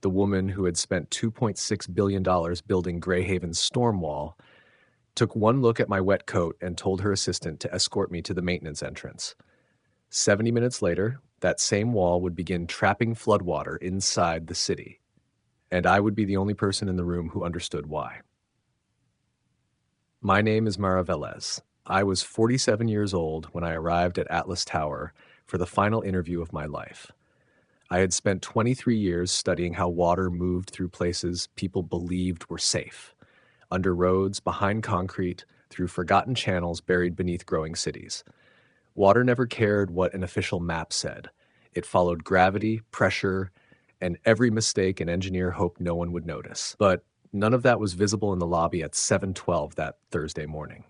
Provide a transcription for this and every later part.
the woman who had spent $2.6 billion building Greyhaven's storm wall, took one look at my wet coat and told her assistant to escort me to the maintenance entrance. 70 minutes later, that same wall would begin trapping floodwater inside the city, and I would be the only person in the room who understood why. My name is Mara Velez. I was 47 years old when I arrived at Atlas Tower for the final interview of my life. I had spent 23 years studying how water moved through places people believed were safe, under roads, behind concrete, through forgotten channels buried beneath growing cities. Water never cared what an official map said. It followed gravity, pressure, and every mistake an engineer hoped no one would notice. But none of that was visible in the lobby at 7:12 that Thursday morning.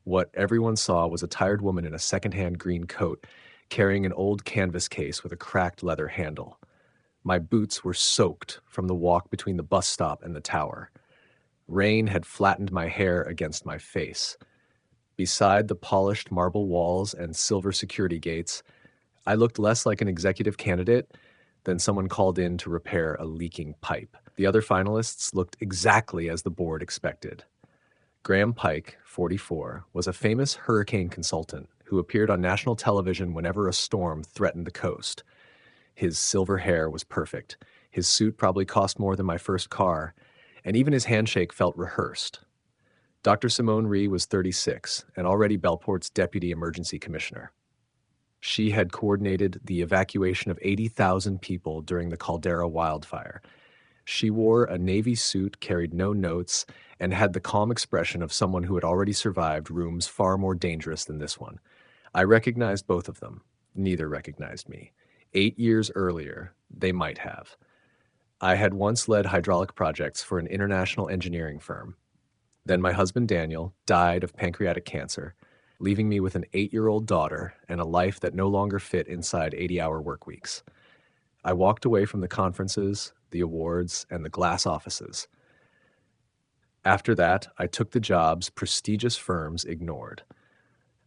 What everyone saw was a tired woman in a secondhand green coat carrying an old canvas case with a cracked leather handle. My boots were soaked from the walk between the bus stop and the tower. Rain had flattened my hair against my face. Beside the polished marble walls and silver security gates, I looked less like an executive candidate than someone called in to repair a leaking pipe. The other finalists looked exactly as the board expected. Graham Pike, 44, was a famous hurricane consultant who appeared on national television whenever a storm threatened the coast. His silver hair was perfect. His suit probably cost more than my first car, and even his handshake felt rehearsed. Dr. Simone Rhee was 36 and already Bellport's deputy emergency commissioner. She had coordinated the evacuation of 80,000 people during the Caldera wildfire. She wore a navy suit, carried no notes, and had the calm expression of someone who had already survived rooms far more dangerous than this one. I recognized both of them. Neither recognized me. 8 years earlier, they might have. I had once led hydraulic projects for an international engineering firm. Then my husband Daniel died of pancreatic cancer, leaving me with an 8-year-old daughter and a life that no longer fit inside 80-hour work weeks. I walked away from the conferences, the awards, and the glass offices. After that, I took the jobs prestigious firms ignored.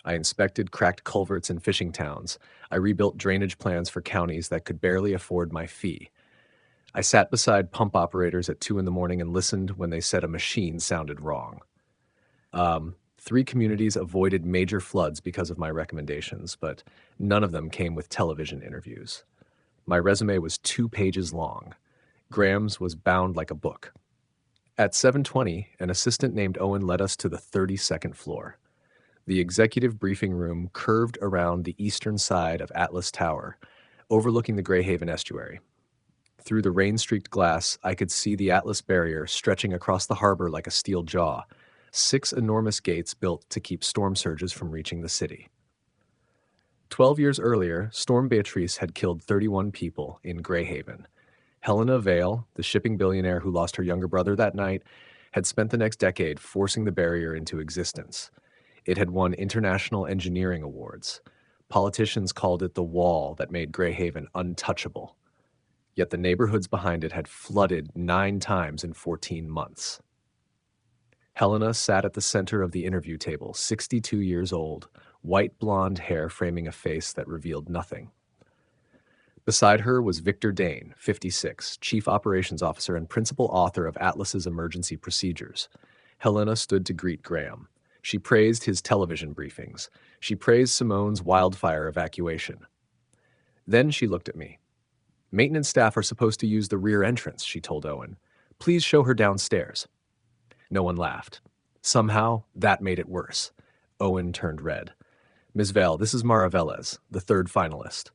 I inspected cracked culverts in fishing towns. I rebuilt drainage plans for counties that could barely afford my fee. I sat beside pump operators at 2 a.m. and listened when they said a machine sounded wrong. 3 communities avoided major floods because of my recommendations, but none of them came with television interviews. My resume was 2 pages long. Graham's was bound like a book. At 7:20, an assistant named Owen led us to the 32nd floor. The executive briefing room curved around the eastern side of Atlas Tower, overlooking the Greyhaven estuary. Through the rain-streaked glass, I could see the Atlas barrier stretching across the harbor like a steel jaw, 6 enormous gates built to keep storm surges from reaching the city. 12 years earlier, Storm Beatrice had killed 31 people in Greyhaven. Helena Vale, the shipping billionaire who lost her younger brother that night, had spent the next decade forcing the barrier into existence. It had won international engineering awards. Politicians called it the wall that made Greyhaven untouchable. Yet the neighborhoods behind it had flooded 9 times in 14 months. Helena sat at the center of the interview table, 62 years old, white blonde hair framing a face that revealed nothing. Beside her was Victor Dane, 56, Chief Operations Officer and principal author of Atlas's emergency procedures. Helena stood to greet Graham. She praised his television briefings. She praised Simone's wildfire evacuation. Then she looked at me. "Maintenance staff are supposed to use the rear entrance," she told Owen. "Please show her downstairs." No one laughed. Somehow, that made it worse. Owen turned red. "Ms. Vale, this is Mara Velez, the 3rd finalist."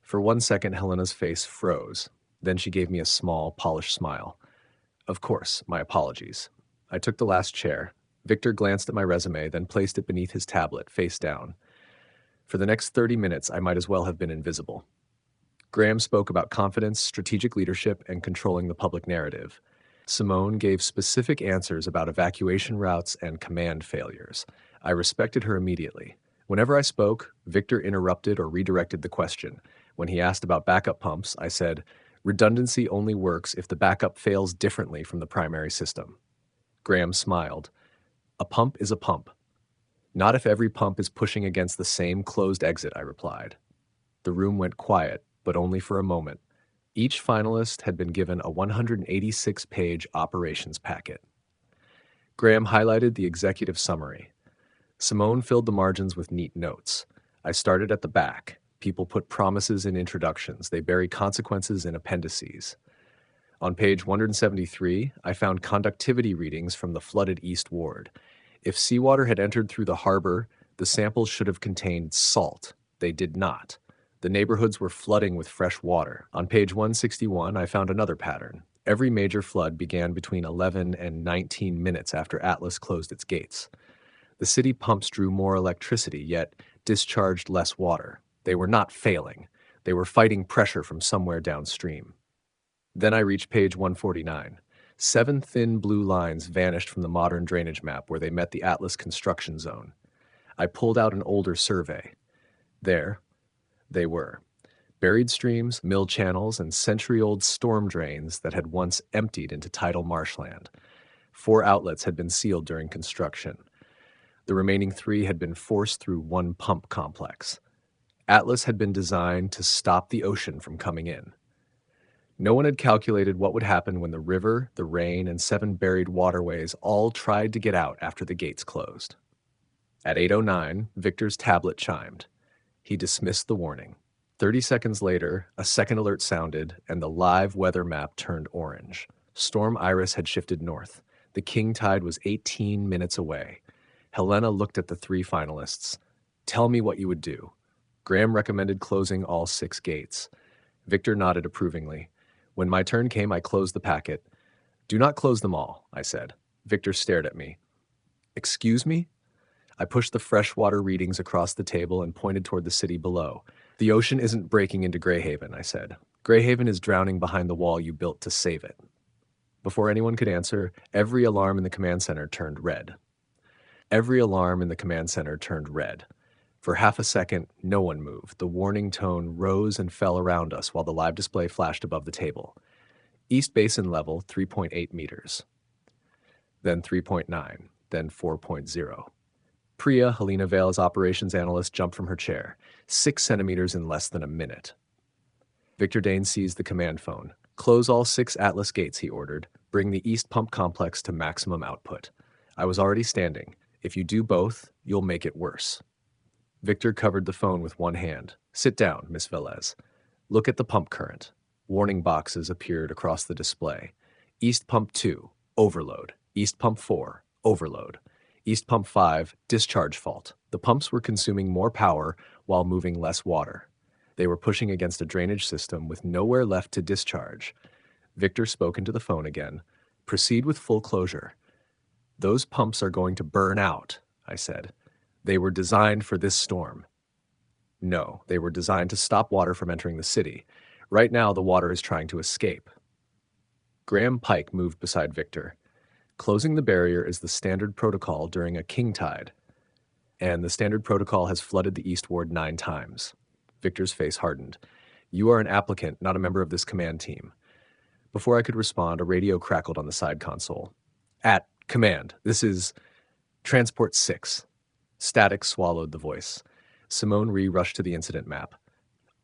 For 1 second, Helena's face froze. Then she gave me a small, polished smile. "Of course, my apologies." I took the last chair. Victor glanced at my resume, then placed it beneath his tablet, face down. For the next 30 minutes, I might as well have been invisible. Graham spoke about confidence, strategic leadership, and controlling the public narrative. Simone gave specific answers about evacuation routes and command failures. I respected her immediately. Whenever I spoke, Victor interrupted or redirected the question. When he asked about backup pumps, I said, "Redundancy only works if the backup fails differently from the primary system." Graham smiled. "A pump is a pump." "Not if every pump is pushing against the same closed exit," I replied. The room went quiet, but only for a moment. Each finalist had been given a 186-page operations packet. Graham highlighted the executive summary. Simone filled the margins with neat notes. I started at the back. People put promises in introductions. They bury consequences in appendices. On page 173, I found conductivity readings from the flooded East Ward. If seawater had entered through the harbor, the samples should have contained salt. They did not. The neighborhoods were flooding with fresh water. On page 161, I found another pattern. Every major flood began between 11 and 19 minutes after Atlas closed its gates. The city pumps drew more electricity, yet discharged less water. They were not failing. They were fighting pressure from somewhere downstream. Then I reached page 149. 7 thin blue lines vanished from the modern drainage map where they met the Atlas construction zone. I pulled out an older survey. There they were. Buried streams, mill channels, and century-old storm drains that had once emptied into tidal marshland. 4 outlets had been sealed during construction. The remaining 3 had been forced through one pump complex. Atlas had been designed to stop the ocean from coming in. No one had calculated what would happen when the river, the rain, and 7 buried waterways all tried to get out after the gates closed. At 8:09, Victor's tablet chimed. He dismissed the warning. 30 seconds later, a second alert sounded, and the live weather map turned orange. Storm Iris had shifted north. The king tide was 18 minutes away. Helena looked at the 3 finalists. Tell me what you would do. Graham recommended closing all 6 gates. Victor nodded approvingly. When my turn came, I closed the packet. Do not close them all, I said. Victor stared at me. Excuse me? I pushed the freshwater readings across the table and pointed toward the city below. The ocean isn't breaking into Greyhaven, I said. Greyhaven is drowning behind the wall you built to save it. Before anyone could answer, every alarm in the command center turned red. Every alarm in the command center turned red. For half a second, no one moved. The warning tone rose and fell around us while the live display flashed above the table. East Basin level, 3.8 meters. Then 3.9, then 4.0. Priya, Helena Vale's operations analyst, jumped from her chair. 6 centimeters in less than a minute. Victor Dane seized the command phone. Close all 6 Atlas gates, he ordered. Bring the East Pump Complex to maximum output. I was already standing. If you do both, you'll make it worse. Victor covered the phone with one hand. Sit down, Miss Velez. Look at the pump current. Warning boxes appeared across the display. East Pump 2, overload. East Pump 4, overload. East Pump 5, discharge fault. The pumps were consuming more power while moving less water. They were pushing against a drainage system with nowhere left to discharge. Victor spoke into the phone again. Proceed with full closure. Those pumps are going to burn out, I said. They were designed for this storm. No, they were designed to stop water from entering the city. Right now, the water is trying to escape. Graham Pike moved beside Victor. Closing the barrier is the standard protocol during a king tide, and the standard protocol has flooded the East Ward 9 times. Victor's face hardened. You are an applicant, not a member of this command team. Before I could respond, a radio crackled on the side console. At command, this is Transport 6. Static swallowed the voice. Simone Ree rushed to the incident map.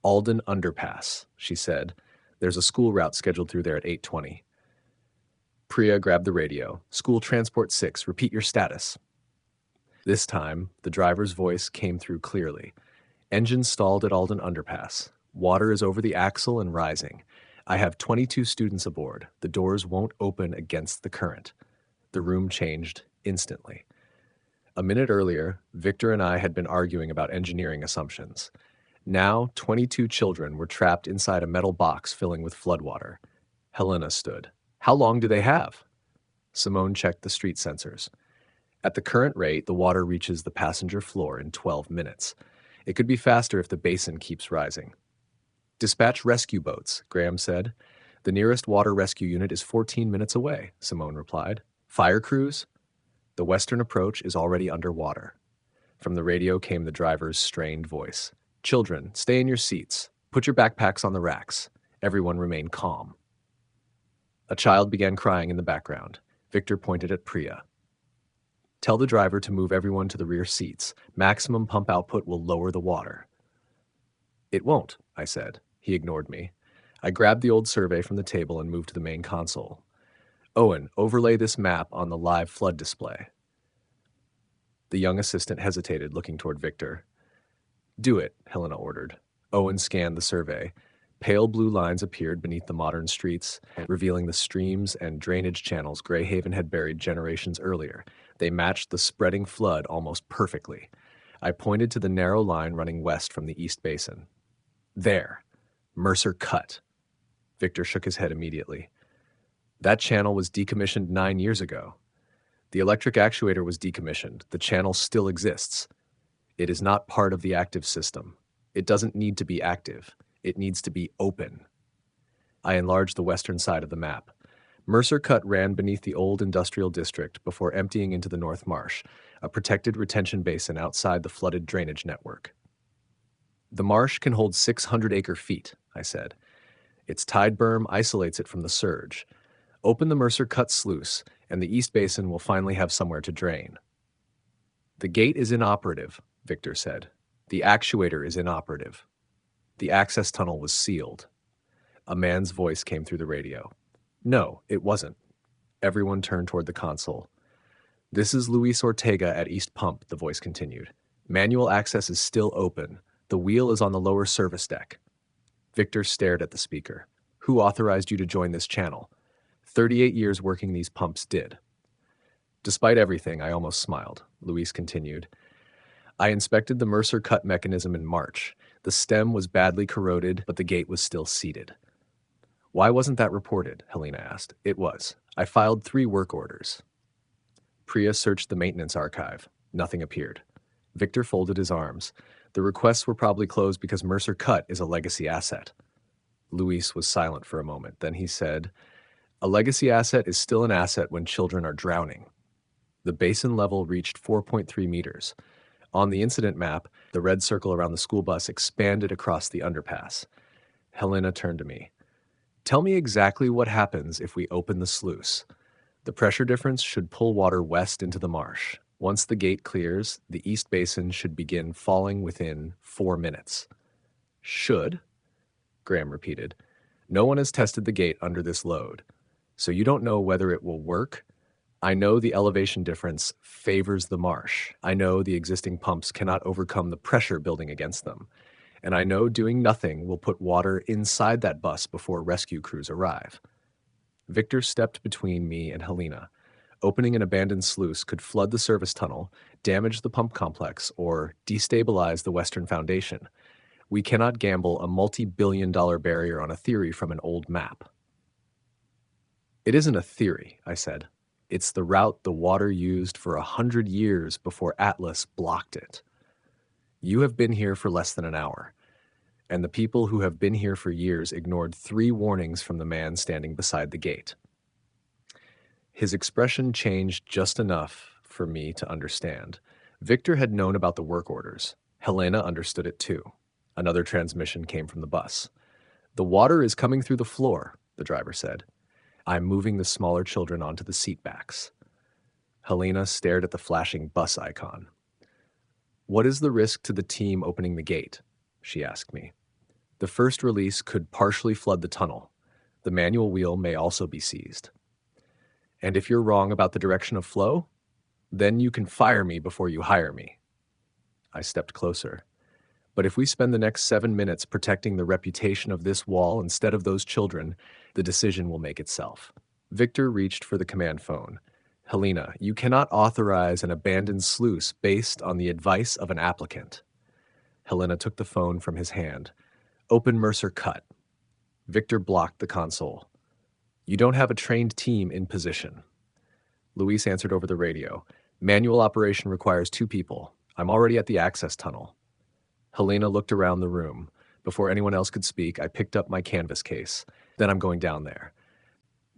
Alden Underpass, she said. There's a school route scheduled through there at 8:20. Priya grabbed the radio. School Transport 6, repeat your status. This time, the driver's voice came through clearly. Engine stalled at Alden Underpass. Water is over the axle and rising. I have 22 students aboard. The doors won't open against the current. The room changed instantly. A minute earlier, Victor and I had been arguing about engineering assumptions. Now, 22 children were trapped inside a metal box filling with floodwater. Helena stood. How long do they have? Simone checked the street sensors. At the current rate, the water reaches the passenger floor in 12 minutes. It could be faster if the basin keeps rising. Dispatch rescue boats, Graham said. The nearest water rescue unit is 14 minutes away, Simone replied. Fire crews? The western approach is already underwater. From the radio came the driver's strained voice. Children, stay in your seats. Put your backpacks on the racks. Everyone remain calm. A child began crying in the background. Victor pointed at Priya. Tell the driver to move everyone to the rear seats. Maximum pump output will lower the water. It won't, I said. He ignored me. I grabbed the old survey from the table and moved to the main console. Owen, overlay this map on the live flood display. The young assistant hesitated, looking toward Victor. Do it, Helena ordered. Owen scanned the survey. Pale blue lines appeared beneath the modern streets, revealing the streams and drainage channels Greyhaven had buried generations earlier. They matched the spreading flood almost perfectly. I pointed to the narrow line running west from the East Basin. There. Mercer Cut. Victor shook his head immediately. That channel was decommissioned 9 years ago. The electric actuator was decommissioned. The channel still exists. It is not part of the active system. It doesn't need to be active. It needs to be open. I enlarged the western side of the map. Mercer Cut ran beneath the old industrial district before emptying into the North Marsh, a protected retention basin outside the flooded drainage network. The marsh can hold 600 acre-feet, I said. Its tide berm isolates it from the surge. Open the Mercer Cut sluice, and the East Basin will finally have somewhere to drain. The gate is inoperative, Victor said. The actuator is inoperative. The access tunnel was sealed. A man's voice came through the radio. No, it wasn't. Everyone turned toward the console. This is Luis Ortega at East Pump, the voice continued. Manual access is still open. The wheel is on the lower service deck. Victor stared at the speaker. Who authorized you to join this channel? 38 years working these pumps did. Despite everything, I almost smiled. Luis continued. I inspected the Mercer Cut mechanism in March. The stem was badly corroded, but the gate was still seated. Why wasn't that reported? Helena asked. It was. I filed 3 work orders. Priya searched the maintenance archive. Nothing appeared. Victor folded his arms. The requests were probably closed because Mercer Cut is a legacy asset. Luis was silent for a moment. Then he said, a legacy asset is still an asset when children are drowning. The basin level reached 4.3 meters. On the incident map, the red circle around the school bus expanded across the underpass. Helena turned to me. Tell me exactly what happens if we open the sluice. The pressure difference should pull water west into the marsh. Once the gate clears, the East Basin should begin falling within 4 minutes. Should? Graham repeated. No one has tested the gate under this load, so you don't know whether it will work. I know the elevation difference favors the marsh. I know the existing pumps cannot overcome the pressure building against them. And I know doing nothing will put water inside that bus before rescue crews arrive. Victor stepped between me and Helena. Opening an abandoned sluice could flood the service tunnel, damage the pump complex, or destabilize the western foundation. We cannot gamble a multi-billion-dollar barrier on a theory from an old map. It isn't a theory, I said. It's the route the water used for 100 years before Atlas blocked it. You have been here for less than an hour, and the people who have been here for years ignored 3 warnings from the man standing beside the gate. His expression changed just enough for me to understand. Victor had known about the work orders. Helena understood it too. Another transmission came from the bus. The water is coming through the floor, the driver said. I'm moving the smaller children onto the seat backs. Helena stared at the flashing bus icon. What is the risk to the team opening the gate? She asked me. The first release could partially flood the tunnel. The manual wheel may also be seized. And if you're wrong about the direction of flow, then you can fire me before you hire me. I stepped closer. But if we spend the next 7 minutes protecting the reputation of this wall instead of those children, the decision will make itself. Victor reached for the command phone. Helena, you cannot authorize an abandoned sluice based on the advice of an applicant. Helena took the phone from his hand. Open Mercer Cut. Victor blocked the console. You don't have a trained team in position. Luis answered over the radio. Manual operation requires 2 people. I'm already at the access tunnel. Helena looked around the room. Before anyone else could speak, I picked up my canvas case. Then I'm going down there.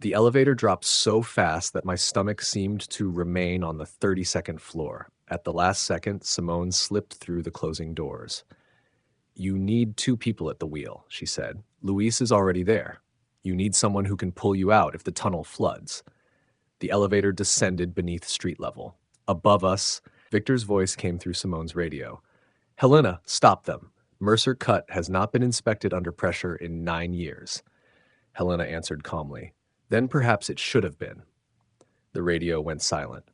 The elevator dropped so fast that my stomach seemed to remain on the 32nd floor. At the last second, Simone slipped through the closing doors. You need 2 people at the wheel, she said. Luis is already there. You need someone who can pull you out if the tunnel floods. The elevator descended beneath street level. Above us, Victor's voice came through Simone's radio. Helena, stop them. Mercer Cut has not been inspected under pressure in 9 years. Helena answered calmly. Then perhaps it should have been. The radio went silent.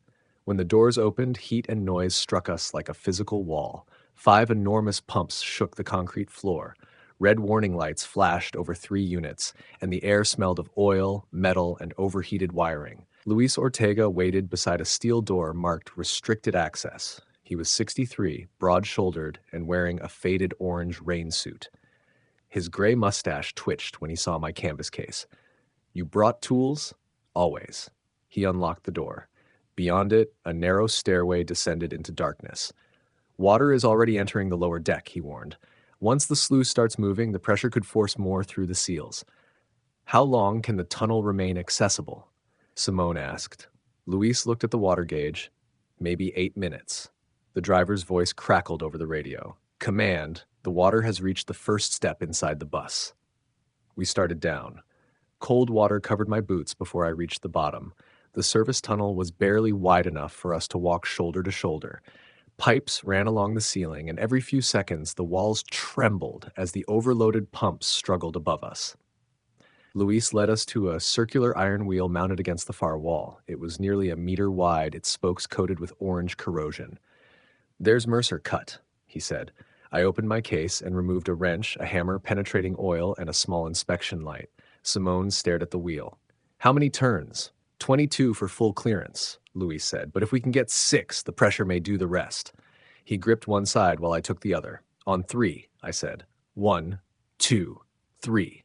When the doors opened, heat and noise struck us like a physical wall. 5 enormous pumps shook the concrete floor. Red warning lights flashed over 3 units, and the air smelled of oil, metal, and overheated wiring. Luis Ortega waited beside a steel door marked Restricted Access. He was 63, broad-shouldered, and wearing a faded orange rain suit. His gray mustache twitched when he saw my canvas case. "You brought tools?" "Always." He unlocked the door. Beyond it, a narrow stairway descended into darkness. "Water is already entering the lower deck," he warned. "Once the sluice starts moving, the pressure could force more through the seals." "How long can the tunnel remain accessible?" Simone asked. Luis looked at the water gauge. "Maybe 8 minutes." The driver's voice crackled over the radio. "Command, the water has reached the first step inside the bus." We started down. Cold water covered my boots before I reached the bottom. The service tunnel was barely wide enough for us to walk shoulder to shoulder. Pipes ran along the ceiling, and every few seconds the walls trembled as the overloaded pumps struggled above us. Luis led us to a circular iron wheel mounted against the far wall. It was nearly a meter wide, its spokes coated with orange corrosion. "There's Mercer cut," he said. I opened my case and removed a wrench, a hammer, penetrating oil, and a small inspection light. Simone stared at the wheel. "How many turns?" 22 for full clearance, Luis said, "but if we can get 6, the pressure may do the rest." He gripped one side while I took the other. "On 3, I said. 1, 2, 3.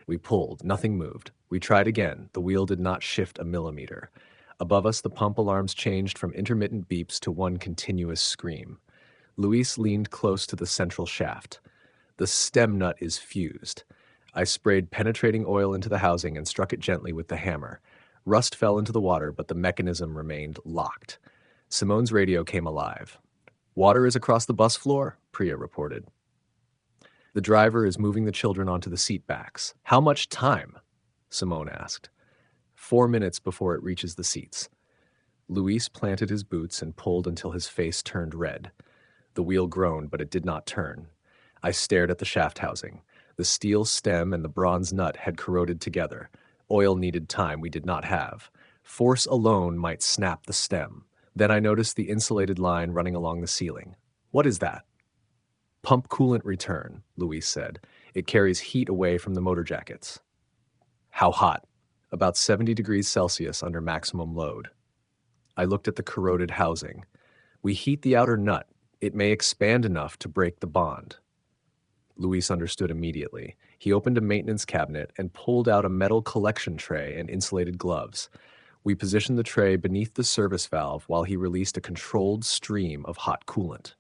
We pulled. Nothing moved. We tried again. The wheel did not shift a millimeter. Above us, the pump alarms changed from intermittent beeps to one continuous scream. Luis leaned close to the central shaft. "The stem nut is fused." I sprayed penetrating oil into the housing and struck it gently with the hammer. Rust fell into the water, but the mechanism remained locked. Simone's radio came alive. "Water is across the bus floor," Priya reported. "The driver is moving the children onto the seat backs." "How much time?" Simone asked. 4 minutes before it reaches the seats." Luis planted his boots and pulled until his face turned red. The wheel groaned, but it did not turn. I stared at the shaft housing. The steel stem and the bronze nut had corroded together. Oil needed time we did not have. Force alone might snap the stem. Then I noticed the insulated line running along the ceiling. "What is that?" "Pump coolant return," Luis said. "It carries heat away from the motor jackets." "How hot?" "About 70 degrees Celsius under maximum load." I looked at the corroded housing. "We heat the outer nut. It may expand enough to break the bond." Luis understood immediately. He opened a maintenance cabinet and pulled out a metal collection tray and insulated gloves. We positioned the tray beneath the service valve while he released a controlled stream of hot coolant.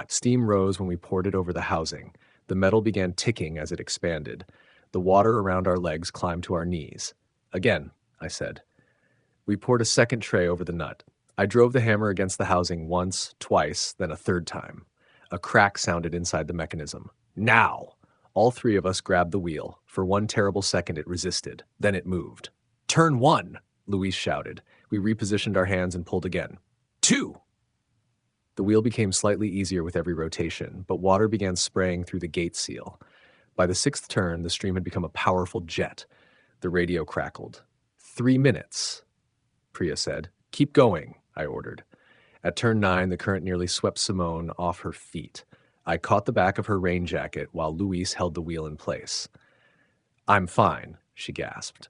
Steam rose when we poured it over the housing. The metal began ticking as it expanded. The water around our legs climbed to our knees. "Again," I said. We poured a second tray over the nut. I drove the hammer against the housing once, twice, then a third time. A crack sounded inside the mechanism. "Now!" All 3 of us grabbed the wheel. For one terrible second it resisted. Then it moved. "Turn 1!" Luis shouted. We repositioned our hands and pulled again. 2! The wheel became slightly easier with every rotation, but water began spraying through the gate seal. By the 6th turn, the stream had become a powerful jet. The radio crackled. 3 minutes, Priya said. "Keep going," I ordered. At turn 9, the current nearly swept Simone off her feet. I caught the back of her rain jacket while Luis held the wheel in place. "I'm fine," she gasped.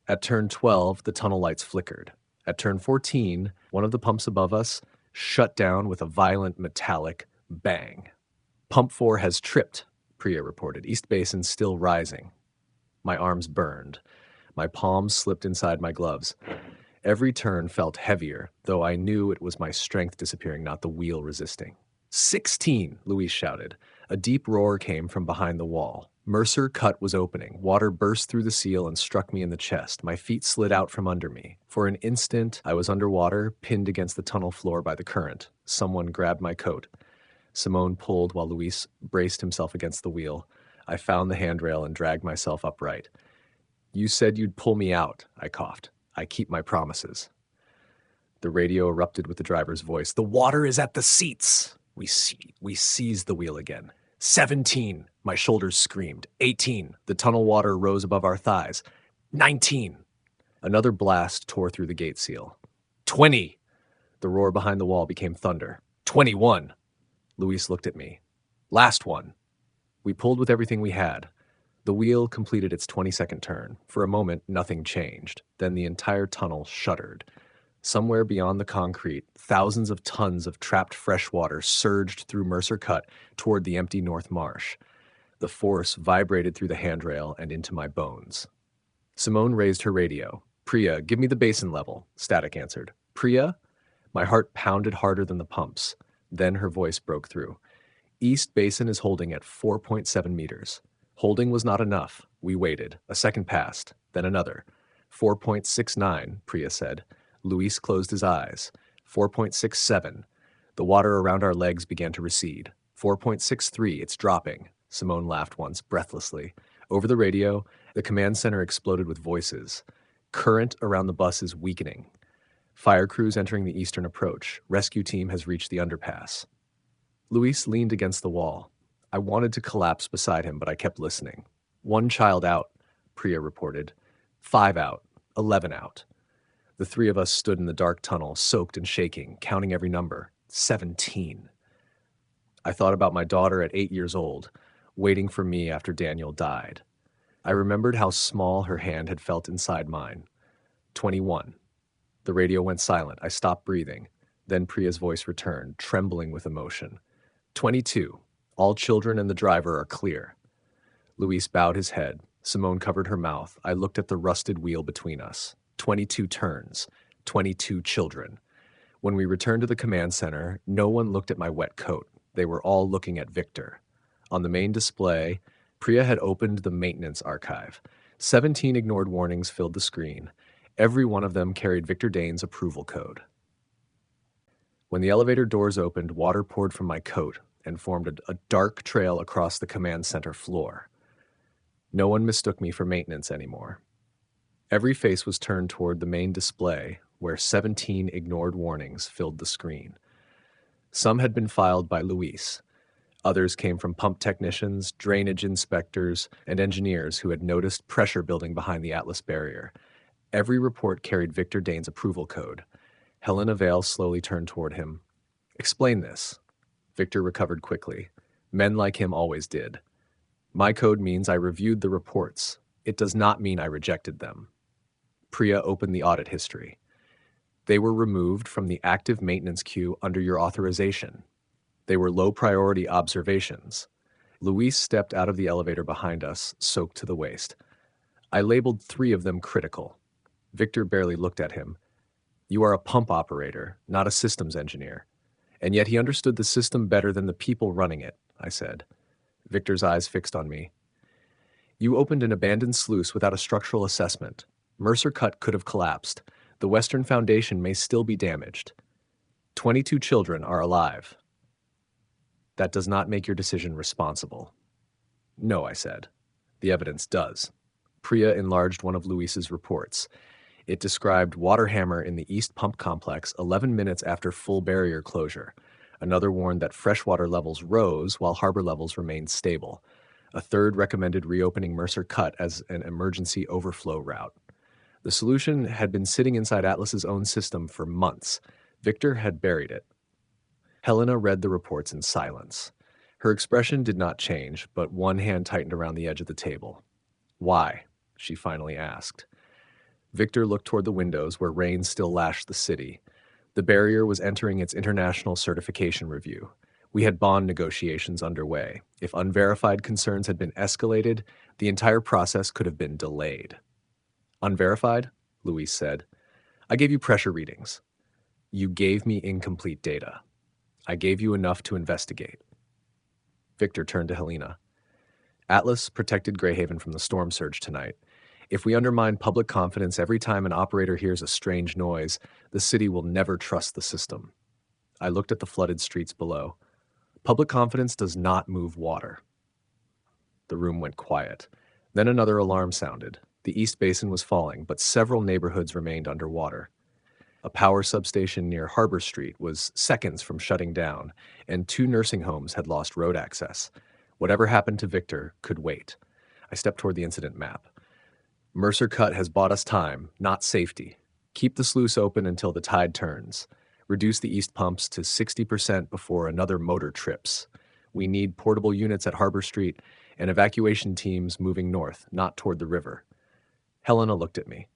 At turn 12, the tunnel lights flickered. At turn 14, one of the pumps above us shut down with a violent metallic bang. "Pump 4 has tripped," Priya reported. "East Basin still rising." My arms burned. My palms slipped inside my gloves. Every turn felt heavier, though I knew it was my strength disappearing, not the wheel resisting. 16, Luis shouted. A deep roar came from behind the wall. Mercer cut was opening. Water burst through the seal and struck me in the chest. My feet slid out from under me. For an instant, I was underwater, pinned against the tunnel floor by the current. Someone grabbed my coat. Simone pulled while Luis braced himself against the wheel. I found the handrail and dragged myself upright. "You said you'd pull me out," I coughed. "I keep my promises." The radio erupted with the driver's voice. "The water is at the seats!" We seized the wheel again. 17, my shoulders screamed. 18, the tunnel water rose above our thighs. 19. Another blast tore through the gate seal. 20. The roar behind the wall became thunder. 21. Luis looked at me. Last one. We pulled with everything we had. The wheel completed its 20-second turn. For a moment, nothing changed. Then the entire tunnel shuddered. Somewhere beyond the concrete, thousands of tons of trapped fresh water surged through Mercer Cut toward the empty North Marsh. The force vibrated through the handrail and into my bones. Simone raised her radio. Priya, give me the basin level, Static answered. Priya? My heart pounded harder than the pumps. Then her voice broke through. East Basin is holding at 4.7 meters. Holding was not enough. We waited. A second passed. Then another. 4.69, Priya said. Luis closed his eyes. 4.67. The water around our legs began to recede. 4.63, it's dropping. Simone laughed once, breathlessly. Over the radio, the command center exploded with voices. Current around the bus is weakening. Fire crews entering the eastern approach. Rescue team has reached the underpass. Luis leaned against the wall. I wanted to collapse beside him, but I kept listening. 1 child out, Priya reported. 5 out. 11 out. The 3 of us stood in the dark tunnel, soaked and shaking, counting every number. 17. I thought about my daughter at 8 years old, waiting for me after Daniel died. I remembered how small her hand had felt inside mine. 21. The radio went silent. I stopped breathing. Then Priya's voice returned, trembling with emotion. 22. All children and the driver are clear. Luis bowed his head. Simone covered her mouth. I looked at the rusted wheel between us. 22 turns. 22 children. When we returned to the command center, no one looked at my wet coat. They were all looking at Victor. On the main display, Priya had opened the maintenance archive. 17 ignored warnings filled the screen. Every one of them carried Victor Dane's approval code. When the elevator doors opened, water poured from my coat and formed a dark trail across the command center floor. No one mistook me for maintenance anymore. Every face was turned toward the main display, where 17 ignored warnings filled the screen. Some had been filed by Luis. Others came from pump technicians, drainage inspectors, and engineers who had noticed pressure building behind the Atlas barrier. Every report carried Victor Dane's approval code. Helena Vale slowly turned toward him. Explain this. Victor recovered quickly. Men like him always did. My code means I reviewed the reports. It does not mean I rejected them. Priya opened the audit history. They were removed from the active maintenance queue under your authorization. They were low-priority observations. Luis stepped out of the elevator behind us, soaked to the waist. I labeled 3 of them critical. Victor barely looked at him. You are a pump operator, not a systems engineer. And yet he understood the system better than the people running it, I said. Victor's eyes fixed on me. You opened an abandoned sluice without a structural assessment. Mercer Cut could have collapsed. The Western Foundation may still be damaged. 22 children are alive. That does not make your decision responsible. No, I said. The evidence does. Priya enlarged one of Luis's reports. It described water hammer in the East Pump Complex 11 minutes after full barrier closure. Another warned that freshwater levels rose while harbor levels remained stable. A third recommended reopening Mercer Cut as an emergency overflow route. The solution had been sitting inside Atlas's own system for months. Victor had buried it. Helena read the reports in silence. Her expression did not change, but one hand tightened around the edge of the table. Why? She finally asked. Victor looked toward the windows where rain still lashed the city. The barrier was entering its international certification review. We had bond negotiations underway. If unverified concerns had been escalated, the entire process could have been delayed. Unverified? Luis said. I gave you pressure readings. You gave me incomplete data. I gave you enough to investigate. Victor turned to Helena. Atlas protected Greyhaven from the storm surge tonight. If we undermine public confidence every time an operator hears a strange noise, the city will never trust the system. I looked at the flooded streets below. Public confidence does not move water. The room went quiet. Then another alarm sounded. The East Basin was falling, but several neighborhoods remained underwater. A power substation near Harbor Street was seconds from shutting down, and 2 nursing homes had lost road access. Whatever happened to Victor could wait. I stepped toward the incident map. Mercer Cut has bought us time, not safety. Keep the sluice open until the tide turns. Reduce the east pumps to 60% before another motor trips. We need portable units at Harbor Street and evacuation teams moving north, not toward the river. Helena looked at me.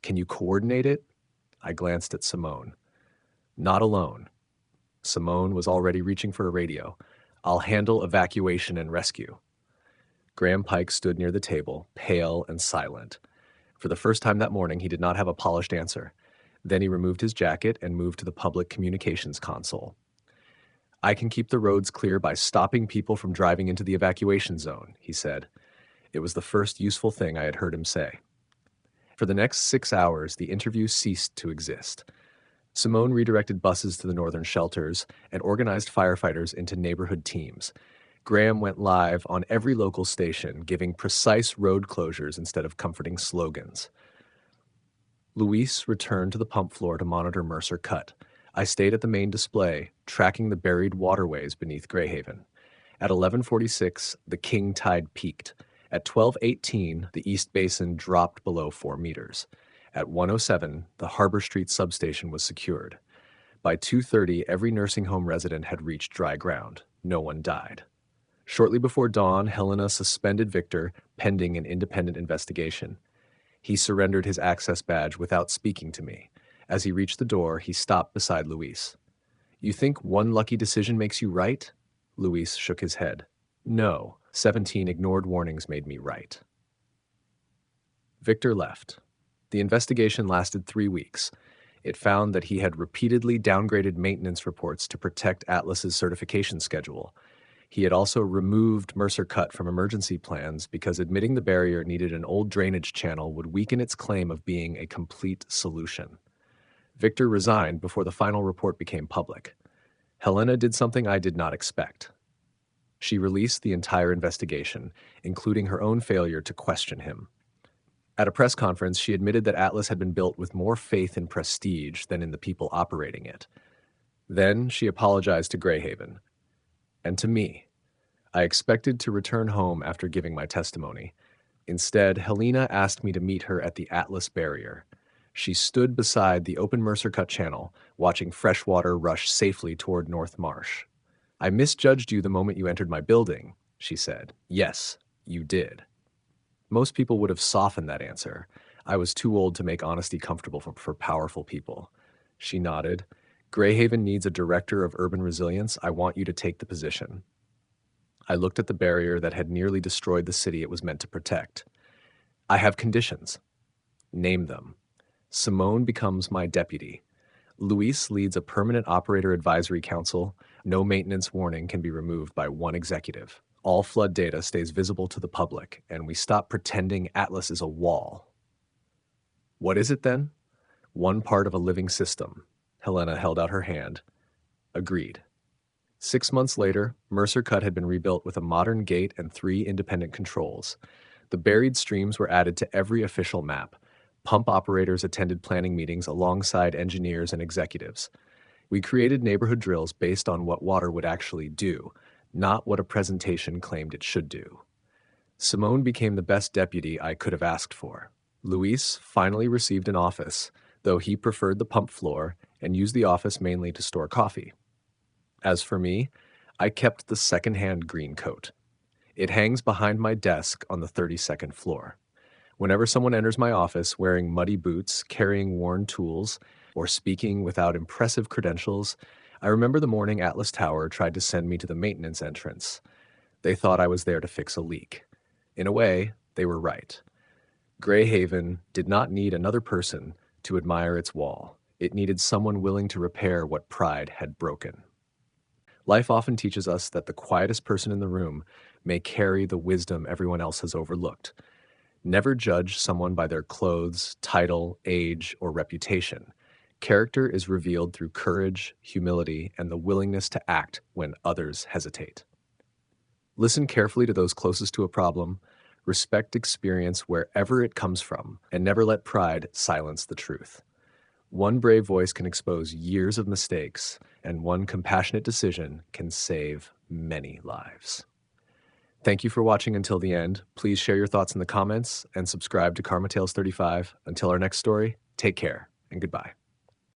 Can you coordinate it? I glanced at Simone. Not alone. Simone was already reaching for a radio. I'll handle evacuation and rescue. Graham Pike stood near the table, pale and silent. For the first time that morning, he did not have a polished answer. Then he removed his jacket and moved to the public communications console. I can keep the roads clear by stopping people from driving into the evacuation zone, he said. It was the first useful thing I had heard him say. For the next 6 hours, the interview ceased to exist. Simone redirected buses to the northern shelters and organized firefighters into neighborhood teams. Graham went live on every local station, giving precise road closures instead of comforting slogans. Luis returned to the pump floor to monitor Mercer Cut. I stayed at the main display, tracking the buried waterways beneath Greyhaven. At 11:46, the king tide peaked. At 12:18, the East Basin dropped below 4 meters. At 1:07, the Harbor Street substation was secured. By 2:30, every nursing home resident had reached dry ground. No one died. Shortly before dawn, Helena suspended Victor, pending an independent investigation. He surrendered his access badge without speaking to me. As he reached the door, he stopped beside Luis. You think one lucky decision makes you right? Luis shook his head. No, 17 ignored warnings made me right. Victor left. The investigation lasted 3 weeks. It found that he had repeatedly downgraded maintenance reports to protect Atlas's certification schedule. He had also removed Mercer Cut from emergency plans because admitting the barrier needed an old drainage channel would weaken its claim of being a complete solution. Victor resigned before the final report became public. Helena did something I did not expect. She released the entire investigation, including her own failure to question him. At a press conference, she admitted that Atlas had been built with more faith and prestige than in the people operating it. Then she apologized to Greyhaven. And to me. I expected to return home after giving my testimony. Instead, Helena asked me to meet her at the Atlas Barrier. She stood beside the open Mercer Cut channel, watching fresh water rush safely toward North Marsh. I misjudged you the moment you entered my building, she said. Yes, you did. Most people would have softened that answer. I was too old to make honesty comfortable for powerful people. She nodded. Greyhaven needs a director of urban resilience. I want you to take the position. I looked at the barrier that had nearly destroyed the city it was meant to protect. I have conditions. Name them. Simone becomes my deputy. Luis leads a permanent operator advisory council. No maintenance warning can be removed by one executive. All flood data stays visible to the public, and we stop pretending Atlas is a wall. What is it then? One part of a living system. Helena held out her hand. Agreed. 6 months later, Mercer Cut had been rebuilt with a modern gate and 3 independent controls. The buried streams were added to every official map. Pump operators attended planning meetings alongside engineers and executives. We created neighborhood drills based on what water would actually do, not what a presentation claimed it should do. Simone became the best deputy I could have asked for. Luis finally received an office, though he preferred the pump floor and used the office mainly to store coffee. As for me, I kept the second-hand green coat. It hangs behind my desk on the 32nd floor. Whenever someone enters my office wearing muddy boots, carrying worn tools, or speaking without impressive credentials, I remember the morning Atlas Tower tried to send me to the maintenance entrance. They thought I was there to fix a leak. In a way, they were right. Greyhaven did not need another person to admire its wall. It needed someone willing to repair what pride had broken. Life often teaches us that the quietest person in the room may carry the wisdom everyone else has overlooked. Never judge someone by their clothes, title, age, or reputation. Character is revealed through courage, humility, and the willingness to act when others hesitate. Listen carefully to those closest to a problem, respect experience wherever it comes from, and never let pride silence the truth. One brave voice can expose years of mistakes, and one compassionate decision can save many lives. Thank you for watching until the end. Please share your thoughts in the comments and subscribe to Karma Tales 35. Until our next story, take care and goodbye.